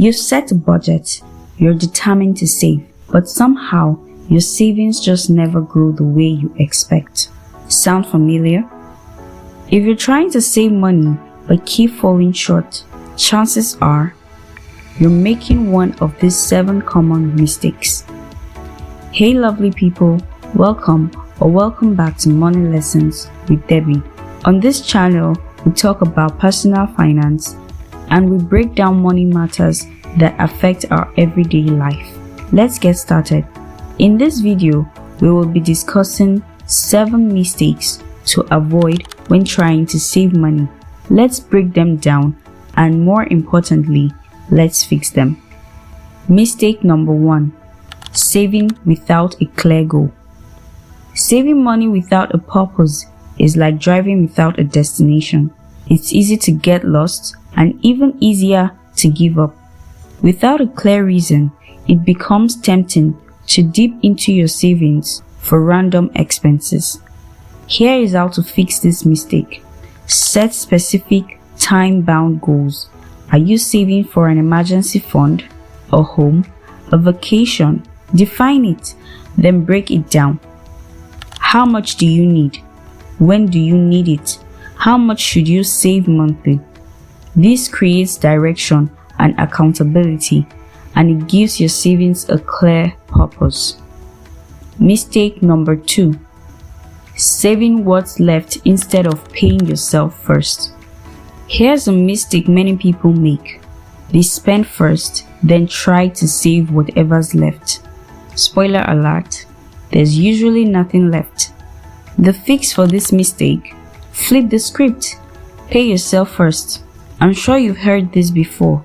You've set a budget, you're determined to save, but somehow your savings just never grow the way you expect. Sound familiar? If you're trying to save money but keep falling short, chances are you're making one of these 7 common mistakes. Hey lovely people, welcome back to Money Lessons with Debbie. On this channel, we talk about personal finance and we break down money matters that affect our everyday life. Let's get started. In this video, we will be discussing 7 mistakes to avoid when trying to save money. Let's break them down and more importantly, let's fix them. Mistake number 1. Saving without a clear goal. Saving money without a purpose is like driving without a destination. It's easy to get lost and even easier to give up. Without a clear reason, it becomes tempting to dip into your savings for random expenses. Here is how to fix this mistake. Set specific time-bound goals. Are you saving for an emergency fund, a home, a vacation? Define it, then break it down. How much do you need? When do you need it? How much should you save monthly? This creates direction and accountability, and it gives your savings a clear purpose. Mistake number 2. Saving what's left instead of paying yourself first. Here's a mistake many people make. They spend first, then try to save whatever's left. Spoiler alert, there's usually nothing left. The fix for this mistake: flip the script. Pay yourself first. I'm sure you've heard this before.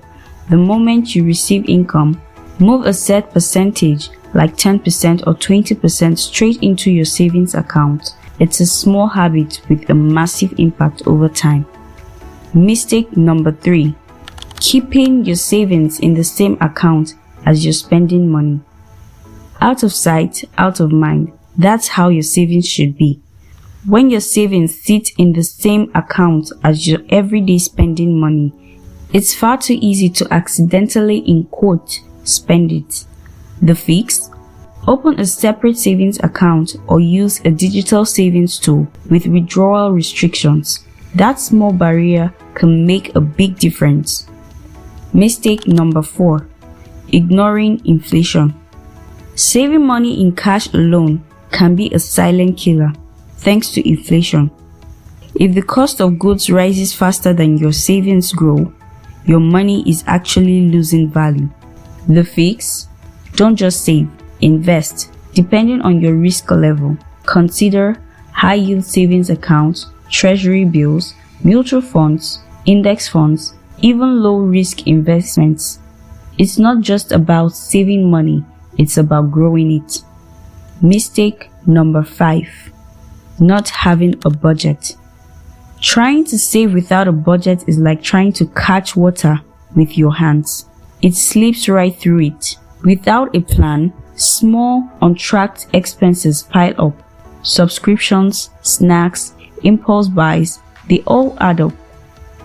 The moment you receive income, move a set percentage like 10% or 20% straight into your savings account. It's a small habit with a massive impact over time. Mistake number 3. Keeping your savings in the same account as you're spending money. Out of sight, out of mind. That's how your savings should be. When your savings sit in the same account as your everyday spending money, it's far too easy to accidentally, in quote, spend it. The fix? Open a separate savings account or use a digital savings tool with withdrawal restrictions. That small barrier can make a big difference. Mistake number 4. Ignoring inflation. Saving money in cash alone can be a silent killer thanks to inflation. If the cost of goods rises faster than your savings grow, your money is actually losing value. The fix? Don't just save, invest. Depending on your risk level, consider high-yield savings accounts, treasury bills, mutual funds, index funds, even low-risk investments. It's not just about saving money, it's about growing it. Mistake number 5. Not having a budget. Trying to save without a budget is like trying to catch water with your hands. It slips right through it. Without a plan, small, untracked expenses pile up. Subscriptions, snacks, impulse buys, they all add up.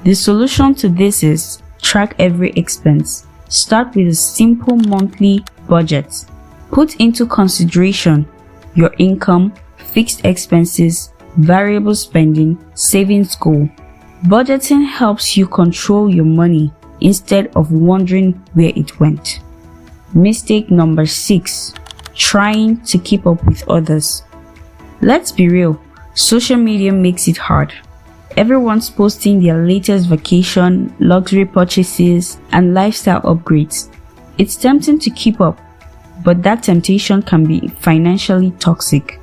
The solution to this is track every expense. Start with a simple monthly budget. Put into consideration your income, fixed expenses, variable spending, savings goal. Budgeting helps you control your money instead of wondering where it went. Mistake number 6. Trying to keep up with others. Let's be real, social media makes it hard. Everyone's posting their latest vacation, luxury purchases, and lifestyle upgrades. It's tempting to keep up, but that temptation can be financially toxic.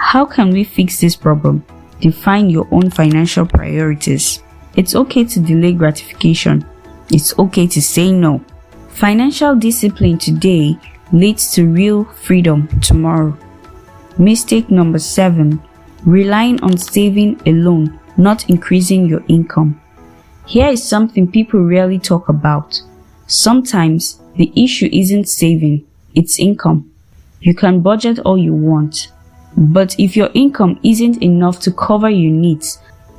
How can we fix this problem? Define your own financial priorities. It's okay to delay gratification. It's okay to say no. Financial discipline today leads to real freedom tomorrow. Mistake number 7. Relying on saving alone, not increasing your income. Here is something people rarely talk about. Sometimes the issue isn't saving, it's income. You can budget all you want, but if your income isn't enough to cover your needs,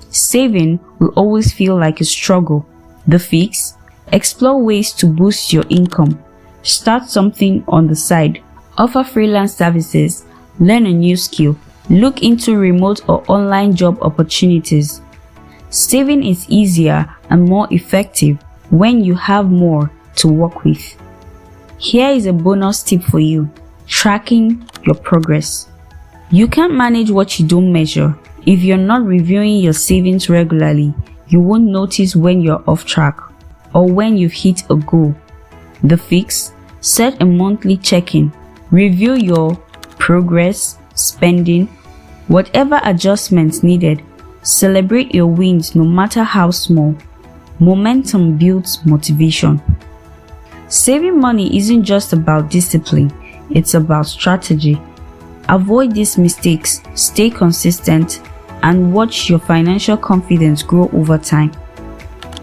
saving will always feel like a struggle. The fix? Explore ways to boost your income. Start something on the side. Offer freelance services. Learn a new skill. Look into remote or online job opportunities. Saving is easier and more effective when you have more to work with. Here is a bonus tip for you: tracking your progress. You can't manage what you don't measure. If you're not reviewing your savings regularly, you won't notice when you're off track or when you've hit a goal. The fix: set a monthly check-in. Review your progress, spending, whatever adjustments needed. Celebrate your wins no matter how small. Momentum builds motivation. Saving money isn't just about discipline, it's about strategy. Avoid these mistakes, stay consistent, and watch your financial confidence grow over time.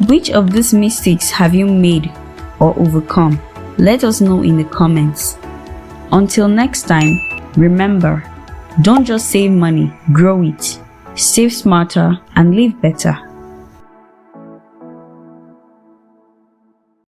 Which of these mistakes have you made or overcome? Let us know in the comments. Until next time, remember, don't just save money, grow it. Save smarter and live better.